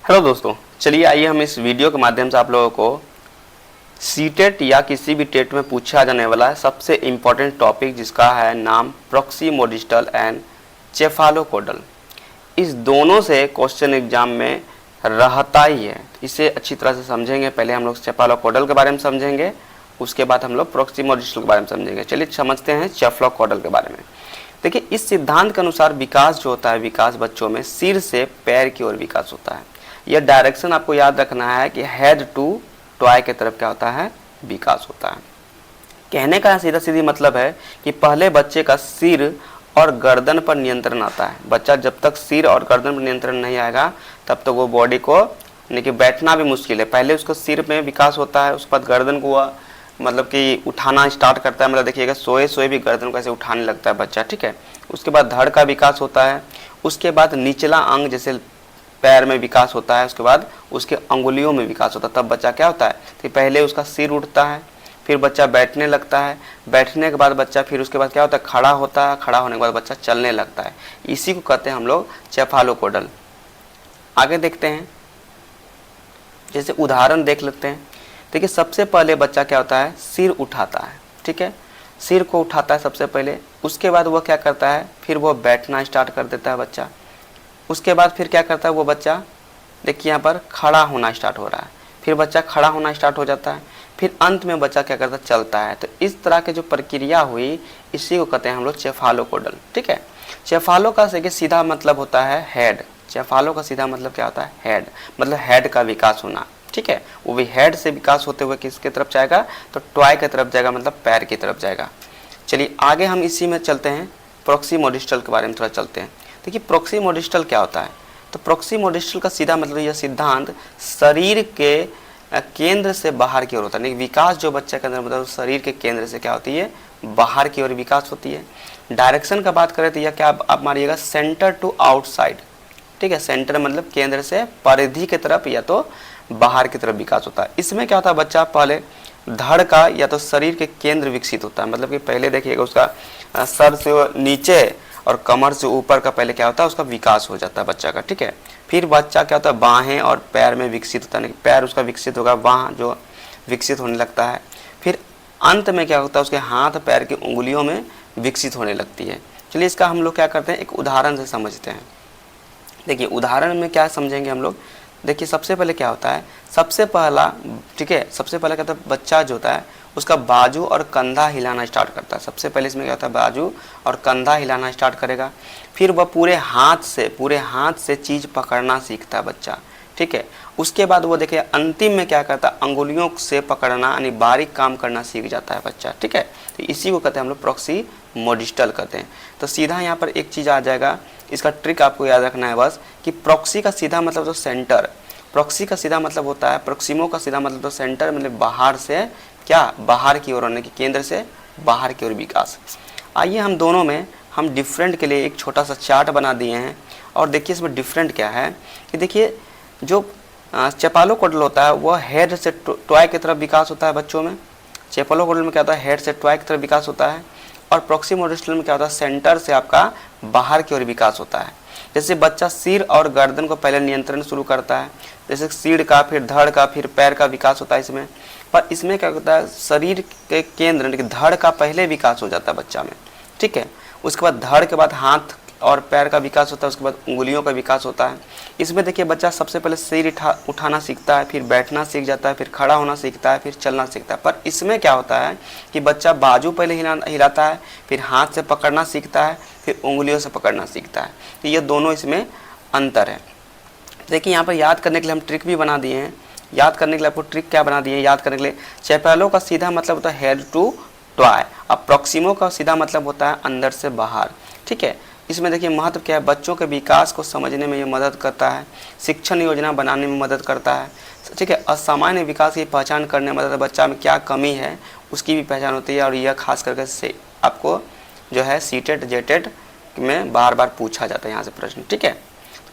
Hello दोस्तों, चलिए आइए हम इस वीडियो के माध्यम से आप लोगों को सीटेट या किसी भी टेट में पूछा जाने वाला सबसे इम्पोर्टेंट टॉपिक जिसका है नाम प्रॉक्सिमोडिस्टल एंड सेफालोपोडल। इस दोनों से क्वेश्चन एग्जाम में रहता ही है। इसे अच्छी तरह से समझेंगे। पहले हम लोग सेफालोपोडल के बारे में समझेंगे, उसके बाद हम लोग प्रॉक्सिमोडिस्टल के बारे में समझेंगे। चलिए समझते हैं सेफालोपोडल के बारे में। देखिए, इस सिद्धांत के अनुसार विकास जो होता है, विकास बच्चों में सिर से पैर की ओर विकास होता है। यह डायरेक्शन आपको याद रखना है कि हेड टू टॉय की तरफ क्या होता है, विकास होता है। कहने का सीधा सीधी मतलब है कि पहले बच्चे का सिर और गर्दन पर नियंत्रण आता है। बच्चा जब तक सिर और गर्दन पर नियंत्रण नहीं आएगा तब तक वो बॉडी को यानी कि बैठना भी मुश्किल है। पहले उसको सिर में विकास होता है, उसके बाद गर्दन को मतलब कि उठाना स्टार्ट करता है। मतलब देखिएगा, सोए सोए भी गर्दन को ऐसे उठाने लगता है बच्चा, ठीक है। उसके बाद धड़ का विकास होता है। उसके बाद निचला अंग जैसे पैर में विकास होता है। उसके बाद उसके अंगुलियों में विकास होता है। तब बच्चा क्या होता है कि पहले उसका सिर उठता है, फिर बच्चा बैठने लगता है। बैठने के बाद बच्चा फिर उसके बाद क्या होता है, खड़ा होता है। खड़ा होने के बाद बच्चा चलने लगता है। इसी को कहते हैं हम लोग सेफालोपोडल। आगे देखते हैं, जैसे उदाहरण देख लेते हैं। देखिए, सबसे पहले बच्चा क्या होता है, सिर उठाता है, ठीक है। सिर को उठाता है सबसे पहले। उसके बाद वह क्या करता है, फिर वो बैठना स्टार्ट कर देता है बच्चा। उसके बाद फिर क्या करता है वो बच्चा, देखिए यहाँ पर खड़ा होना स्टार्ट हो रहा है। फिर बच्चा खड़ा होना स्टार्ट हो जाता है। फिर अंत में बच्चा क्या करता है, चलता है। तो इस तरह की जो प्रक्रिया हुई, इसी को कहते हैं हम लोग सेफालोपोडल, ठीक है। सेफालो का सीधा मतलब होता है हेड। सेफालो का सीधा मतलब क्या होता है, हेड, मतलब हेड का विकास होना, ठीक है। वो भी हेड से विकास होते हुए किसके तरफ जाएगा, तो टॉय की तरफ जाएगा, मतलब पैर की तरफ जाएगा। चलिए आगे हम इसी में चलते हैं, प्रॉक्सिमोडिस्टल के बारे में थोड़ा चलते हैं। देखिए, प्रॉक्सिमोडिस्टल क्या होता है, तो प्रॉक्सिमोडिस्टल का सीधा मतलब यह सिद्धांत शरीर के केंद्र से बाहर की ओर होता है। विकास जो बच्चे के अंदर मतलब शरीर के केंद्र से क्या होती है, बाहर की ओर विकास होती है। डायरेक्शन का बात करें तो यह क्या आप मारिएगा, सेंटर टू आउटसाइड, ठीक है। सेंटर मतलब केंद्र से परिधि की तरफ या तो बाहर की तरफ विकास होता है। इसमें क्या होता है, बच्चा पहले धड़ का या तो शरीर के केंद्र विकसित होता है। मतलब कि पहले देखिएगा उसका सर से नीचे और कमर से ऊपर का पहले क्या होता है, उसका विकास हो जाता है बच्चा का, ठीक है। फिर बच्चा क्या होता है, बाहें और पैर में विकसित होता है। पैर उसका विकसित होगा, बाह जो विकसित होने लगता है। फिर अंत में क्या होता है, उसके हाथ पैर की उंगलियों में विकसित होने लगती है। चलिए इसका हम लोग क्या करते हैं, एक उदाहरण से समझते हैं। देखिए, उदाहरण में क्या समझेंगे हम लोग। देखिए, सबसे पहले क्या होता है, सबसे पहला, ठीक है, सबसे पहले क्या होता है, बच्चा जो होता है उसका बाजू और कंधा हिलाना स्टार्ट करता है। सबसे पहले इसमें क्या होता है, बाजू और कंधा हिलाना स्टार्ट करेगा। फिर वह पूरे हाथ से चीज़ पकड़ना सीखता है बच्चा, ठीक है। उसके बाद वो देखिए अंतिम में क्या करता है, अंगुलियों से पकड़ना यानी बारीक काम करना सीख जाता है बच्चा, ठीक है। तो इसी को कहते हैं हम लोग प्रॉक्सिमोडिस्टल कहते हैं। तो सीधा यहाँ पर एक चीज़ आ जाएगा, इसका ट्रिक आपको याद रखना है बस, कि प्रॉक्सी का सीधा मतलब तो सेंटर, प्रॉक्सी का सीधा मतलब होता है, प्रॉक्सिमो का सीधा मतलब तो सेंटर, मतलब बाहर से क्या, बाहर की ओर होने की, केंद्र से बाहर की ओर विकास। आइए हम दोनों में हम डिफरेंट के लिए एक छोटा सा चार्ट बना दिए हैं। और देखिए इसमें डिफरेंट क्या है कि देखिए, जो सेफालोपोडल होता है वह हेड से टॉय की तरफ विकास होता है बच्चों में। सेफालोपोडल में क्या होता है, हेड से टॉय की तरफ विकास होता है। और प्रॉक्सिमोडिस्टल में क्या होता है, सेंटर से आपका बाहर की ओर विकास होता है। जैसे बच्चा सिर और गर्दन को पहले नियंत्रण शुरू करता है, जैसे सिर का, फिर धड़ का, फिर पैर का विकास होता है इसमें। पर इसमें क्या होता है, शरीर के केंद्र धड़ का पहले विकास हो जाता है बच्चा में, ठीक है। उसके बाद धड़ के बाद हाथ और पैर का विकास होता है। उसके बाद उंगलियों का विकास होता है। इसमें देखिए बच्चा सबसे पहले सिर उठाना सीखता है, फिर बैठना सीख जाता है, फिर खड़ा होना सीखता है, फिर चलना सीखता है। पर इसमें क्या होता है कि बच्चा बाजू पहले हिलाता है, फिर हाथ से पकड़ना सीखता है, फिर उंगलियों से पकड़ना सीखता है। तो ये दोनों इसमें अंतर है। देखिए यहाँ पर याद करने के लिए हम ट्रिक भी बना दिए हैं। याद करने के लिए आपको ट्रिक क्या बना दिए हैं, याद करने के लिए, सेफालो का सीधा मतलब होता है हेड टू टॉय। अब प्रॉक्सिमो का सीधा मतलब होता है अंदर से बाहर, ठीक है। इसमें देखिए महत्व क्या है, बच्चों के विकास को समझने में ये मदद करता है, शिक्षण योजना बनाने में मदद करता है, ठीक है। असामान्य विकास की पहचान करने में मदद है, बच्चा में क्या कमी है उसकी भी पहचान होती है। और यह खास करके से आपको जो है सीटेट जेटेट में बार बार पूछा जाता है यहाँ से प्रश्न, ठीक है।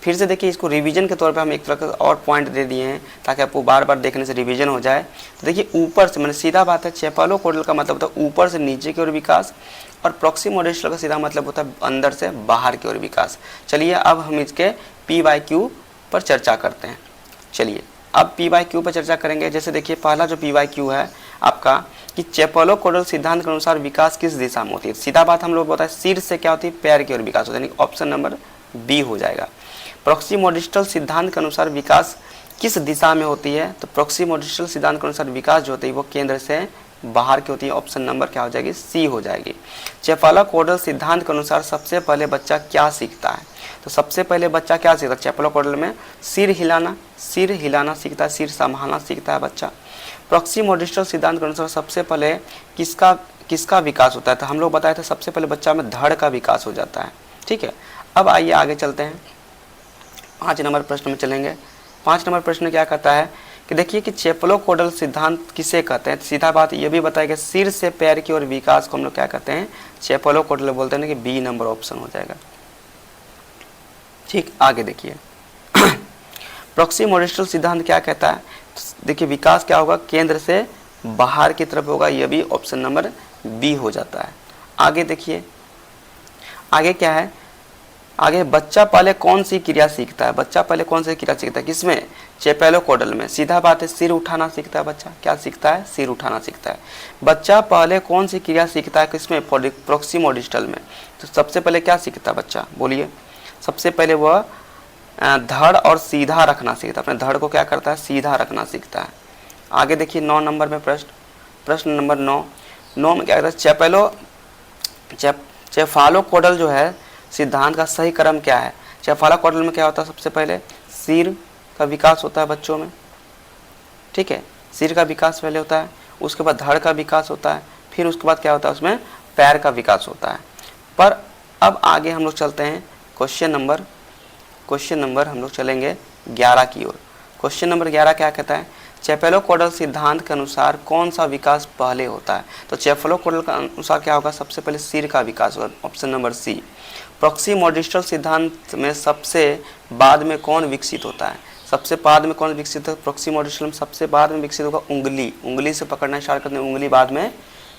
फिर से देखिए, इसको रिवीजन के तौर पे हम एक तरह का और पॉइंट दे दिए हैं ताकि आपको बार बार देखने से रिवीजन हो जाए। तो देखिए ऊपर से, मैंने सीधा बात है, सेफालोपोडल का मतलब होता है ऊपर से नीचे की ओर विकास, और प्रॉक्सिमोडिस्टल का सीधा मतलब होता है अंदर से बाहर की ओर विकास। चलिए अब हम इसके PYQ पर चर्चा करते हैं। चलिए अब PYQ पर चर्चा करेंगे। जैसे देखिए पहला जो PYQ है आपका कि चेपलोकोडल सिद्धांत के अनुसार विकास किस दिशा में होती है। सीधा बात हम लोग बताएं, सिर से क्या होती है, पैर की ओर विकास होता है, यानी ऑप्शन नंबर बी हो जाएगा। प्रॉक्सिमोडिस्टल सिद्धांत के अनुसार विकास किस दिशा में होती है, तो प्रॉक्सिमोडिस्टल सिद्धांत के अनुसार विकास जो होती है वो केंद्र से बाहर की होती है, ऑप्शन नंबर क्या हो जाएगी, सी हो जाएगी। चेफालोकोडल सिद्धांत के अनुसार सबसे पहले बच्चा क्या सीखता है, तो सबसे पहले बच्चा क्या सीखता है चेफालोकोडल में, सिर हिलाना सीखता है, सिर संभालना सीखता है बच्चा। प्रॉक्सिमोडिस्टल सिद्धांत के अनुसार सबसे पहले किसका विकास होता है, तो हम लोग बताए थे सबसे पहले बच्चा में धड़ का विकास हो जाता है। ठीक है, अब आइए आगे चलते हैं, 5 नंबर प्रश्न में चलेंगे। 5 नंबर प्रश्न क्या कहता है कि देखिए कि चेफालोकोडल सिद्धांत किसे कहते हैं, सीधा बात ये भी बताएगा सिर से पैर की ओर विकास को हम लोग क्या कहते हैं, चेफालोकोडल बोलते हैं ना, कि बी नंबर ऑप्शन हो जाएगा। ठीक, आगे देखिए प्रॉक्सिमोडिस्टल सिद्धांत क्या कहता है, देखिए विकास क्या होगा, केंद्र से बाहर की तरफ होगा, यह भी ऑप्शन नंबर बी हो जाता है। आगे देखिए आगे क्या है, आगे बच्चा पहले कौन सी क्रिया सीखता है, बच्चा पहले कौन सी क्रिया सीखता है, किसमें, चेफालोकोडल में। सीधा बात है, सिर उठाना सीखता है बच्चा, क्या सीखता है, सिर उठाना सीखता है। बच्चा पहले कौन सी क्रिया सीखता है, किसमें, प्रॉक्सिमोडिस्टल में। तो सबसे पहले क्या सीखता है बच्चा, बोलिए, सबसे पहले वह धड़ और सीधा रखना सीखता है, अपने धड़ को क्या करता है, सीधा रखना सीखता है। आगे देखिए 9 नंबर में प्रश्न नंबर 9 में क्या कहता है, चेफालोकोडल जो है सिद्धांत का सही क्रम क्या है। चेफालोकोडल में क्या होता है, सबसे पहले सिर का विकास होता है बच्चों में, ठीक है, सिर का विकास पहले होता है, उसके बाद धड़ का विकास होता है, फिर उसके बाद क्या होता है, उसमें पैर का विकास होता है। पर अब आगे हम लोग चलते हैं क्वेश्चन नंबर हम लोग चलेंगे 11 की ओर। क्वेश्चन नंबर 11 क्या कहता है, चेफालोकोडल सिद्धांत के अनुसार कौन सा विकास पहले होता है, तो चेफालोकोडल का अनुसार क्या होगा, सबसे पहले सिर का विकास होगा, ऑप्शन नंबर सी। प्रॉक्सिमोडिस्टल सिद्धांत में सबसे बाद में कौन विकसित होता है, सबसे बाद में कौन विकसित है, प्रॉक्सिमोडिस्टल में सबसे बाद में विकसित होगा उंगली से पकड़ना स्टार्ट करते हैं, उंगली बाद में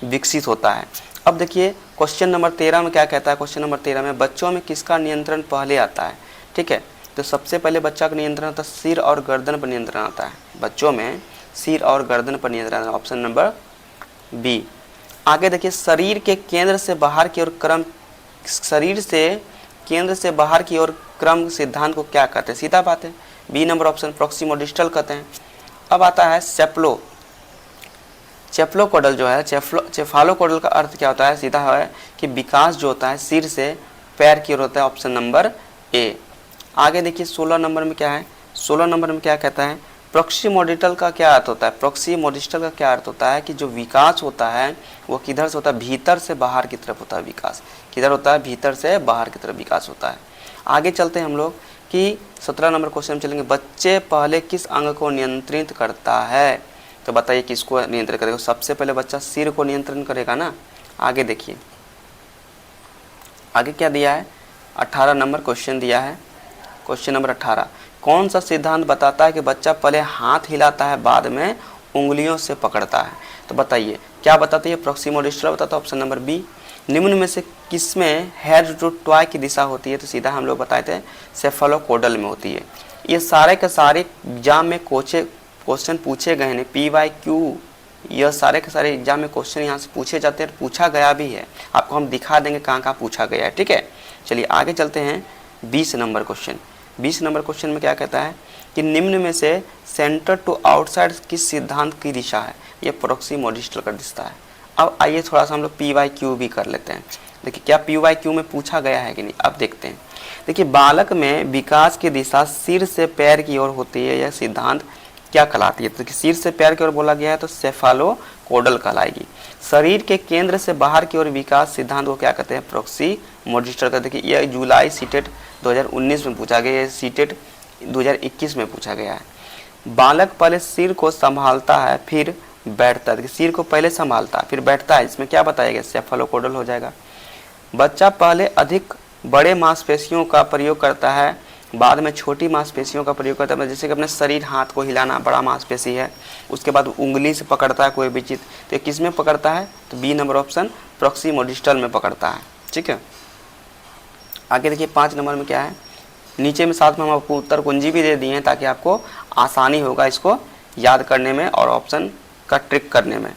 विकसित होता है। अब देखिए क्वेश्चन नंबर 13 में क्या कहता है, क्वेश्चन नंबर 13 में बच्चों में किसका नियंत्रण पहले आता है। ठीक है, तो सबसे पहले बच्चा का नियंत्रण आता है सिर और गर्दन पर नियंत्रण आता है, बच्चों में सिर और गर्दन पर नियंत्रण आता है, ऑप्शन नंबर बी। आगे देखिए शरीर के केंद्र से बाहर की ओर क्रम सिद्धांत को क्या कहते हैं, सीधा बात है बी नंबर ऑप्शन, प्रॉक्सिमोडिस्टल कहते हैं। अब आता है चेफालोकोडल जो है, चेफालोकोडल का अर्थ क्या होता है, सीधा है कि विकास जो होता है सिर से पैर की ओर होता है, ऑप्शन नंबर ए। आगे देखिए 16 नंबर में क्या है, 16 नंबर में क्या कहता है, प्रॉक्सिमोडिस्टल का क्या अर्थ होता है, प्रॉक्सिमोडिस्टल का क्या अर्थ होता है कि जो विकास होता है वो किधर से होता है, भीतर से बाहर की तरफ होता है विकास, किधर होता है, भीतर से बाहर की तरफ विकास होता है। आगे चलते हैं हम लोग कि 17 नंबर क्वेश्चन में चलेंगे, बच्चे पहले किस अंग को नियंत्रित करता है, तो बताइए किसको नियंत्रित करेगा, सबसे पहले बच्चा सिर को नियंत्रण करेगा ना। आगे देखिए आगे क्या दिया है, 18 नंबर क्वेश्चन दिया है, क्वेश्चन नंबर 18, कौन सा सिद्धांत बताता है कि बच्चा पहले हाथ हिलाता है बाद में उंगलियों से पकड़ता है, तो बताइए क्या बताती है, प्रॉक्सिमोडिस्टल बताता है, ऑप्शन नंबर बी। निम्न में से किसमें हेड टू टॉय की दिशा होती है, तो सीधा हम लोग बताए थे सेफालोकोडल में होती है। ये सारे के सारे एग्जाम में क्वेश्चन पूछे गए हैं, PYQ, यह सारे के सारे एग्जाम में क्वेश्चन यहाँ से पूछे जाते हैं, पूछा गया भी है, आपको हम दिखा देंगे कहाँ कहाँ पूछा गया है। ठीक है, चलिए आगे चलते हैं 20 नंबर क्वेश्चन। 20 नंबर क्वेश्चन में क्या कहता है कि निम्न में से सेंटर टू आउटसाइड किस सिद्धांत की दिशा है, ये प्रॉक्सिमोडिस्टल का दिशा है। अब आइए थोड़ा सा हम लोग PYQ भी कर लेते हैं, देखिए क्या PYQ में पूछा गया है कि नहीं, अब देखते हैं। देखिए बालक में विकास की दिशा सिर से पैर की ओर होती है, यह सिद्धांत क्या कहलाती है, तो सिर से पैर की ओर बोला गया है तो सेफालोकोडल कहलाएगी। शरीर के केंद्र से बाहर की ओर विकास सिद्धांत को क्या कहते हैं, प्रॉक्सिमोडिस्टल का। देखिए यह जुलाई सीटेट 2019 में पूछा गया है, सीटेट 2021 में पूछा गया है। बालक पहले सिर को संभालता है फिर बैठता है, सिर को पहले संभालता है फिर बैठता है, इसमें क्या बताया गया, सेफालोकोडल हो जाएगा। बच्चा पहले अधिक बड़े मांसपेशियों का प्रयोग करता है बाद में छोटी मांसपेशियों का प्रयोग करता है, जैसे कि अपने शरीर हाथ को हिलाना बड़ा मांसपेशी है, उसके बाद उंगली से पकड़ता है कोई भी चीज़, तो ये किस में पकड़ता है, तो बी नंबर ऑप्शन प्रॉक्सिमोडिस्टल में पकड़ता है। ठीक है, आगे देखिए 5 नंबर में क्या है, नीचे में साथ में हम आपको उत्तर कुंजी भी दे दिए हैं ताकि आपको आसानी होगा इसको याद करने में और ऑप्शन का ट्रिक करने में।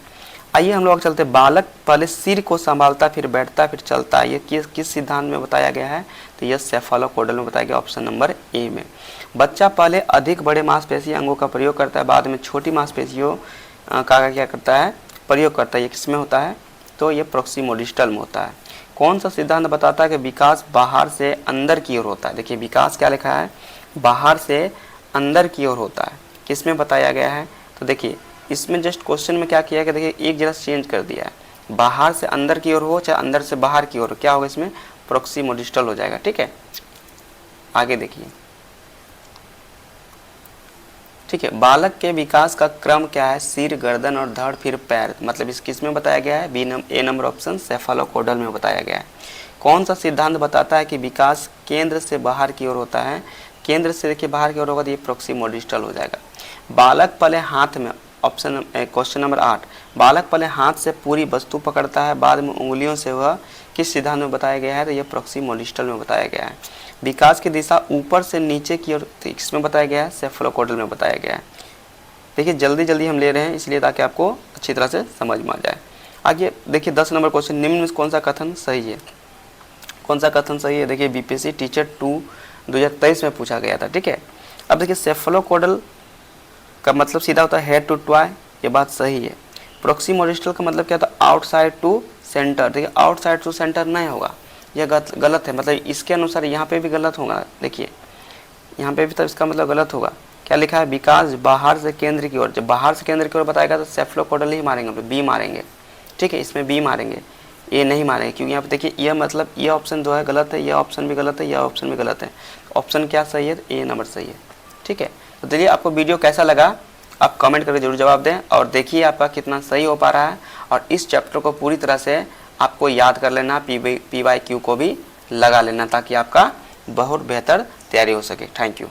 आइए हम लोग चलते, बालक पहले सिर को संभालता फिर बैठता फिर चलता है, ये किस सिद्धांत में बताया गया है? तो यह सेफालोपोडल में बताया गया, ऑप्शन नंबर ए में। बच्चा पहले अधिक बड़े मांसपेशी अंगों का प्रयोग करता है, बाद में छोटी मांसपेशियों का क्या करता है? प्रयोग करता है। ये किस में होता है? तो ये प्रोक्सीमोडिस्टल में होता है। कौन सा सिद्धांत बताता है कि विकास बाहर से अंदर की ओर होता है? देखिए विकास क्या लिखा है, बाहर से अंदर की ओर होता है, किस में बताया गया है? तो देखिए इसमें जस्ट क्वेश्चन में क्या किया है कि देखिए एक जरा चेंज कर दिया है, बाहर से अंदर की ओर हो चाहे अंदर से बाहर की ओर, क्या होगा इसमें? प्रोक्सीमोडिस्टल हो जाएगा। ठीक है, आगे देखिए, ठीक है, बालक के विकास का क्रम क्या है? सिर, गर्दन और धड़ फिर पैर, मतलब इस किस में बताया गया है? ए नंबर ऑप्शन सेफालोपोडल में बताया गया है। कौन सा सिद्धांत बताता है कि विकास केंद्र से बाहर की ओर होता है? केंद्र से देखिए बाहर की ओर होगा तो ये प्रोक्सीमोडिस्टल हो जाएगा। बालक पहले हाथ में, ऑप्शन क्वेश्चन नंबर 8, बालक पहले हाथ से पूरी वस्तु पकड़ता है बाद में उंगलियों से, वह किस सिद्धांत में बताया गया है? तो यह प्रोक्सीमोडिस्टल में बताया गया है। विकास की दिशा ऊपर से नीचे की ओर इसमें बताया गया है, सेफालोपोडल में बताया गया है। देखिए जल्दी जल्दी हम ले रहे हैं इसलिए ताकि आपको अच्छी तरह से समझ में आ जाए। आगे देखिए 10 नंबर क्वेश्चन, निम्न में कौन सा कथन सही है? कौन सा कथन सही है? देखिए बीपीएससी टीचर 2 2023 में पूछा गया था। ठीक है, अब देखिए सेफालोपोडल का मतलब सीधा होता है हेड टू टॉय, ये बात सही है। प्रोक्सीमोडिस्टल का मतलब क्या होता है? Outside to centre. देखिए आउटसाइड टू सेंटर नहीं होगा, यह गलत है, मतलब इसके अनुसार यहाँ पे भी गलत होगा। देखिए यहाँ पे भी तो इसका मतलब गलत होगा। क्या लिखा है? विकास बाहर से केंद्र की ओर, जब बाहर से केंद्र की ओर बताएगा तो सेफालोपोडल ही मारेंगे, बी मारेंगे। ठीक है, इसमें बी मारेंगे, ए नहीं मारेंगे, क्योंकि यहाँ पे देखिए यह मतलब यह ऑप्शन जो है गलत है, यह ऑप्शन भी गलत है, यह ऑप्शन भी गलत है। ऑप्शन क्या सही है? ए नंबर सही है। ठीक है, तो चलिए आपको वीडियो कैसा लगा आप कमेंट करके जरूर जवाब दें और देखिए आपका कितना सही हो पा रहा है। और इस चैप्टर को पूरी तरह से आपको याद कर लेना, PYQ को भी लगा लेना ताकि आपका बहुत बेहतर तैयारी हो सके। Thank you.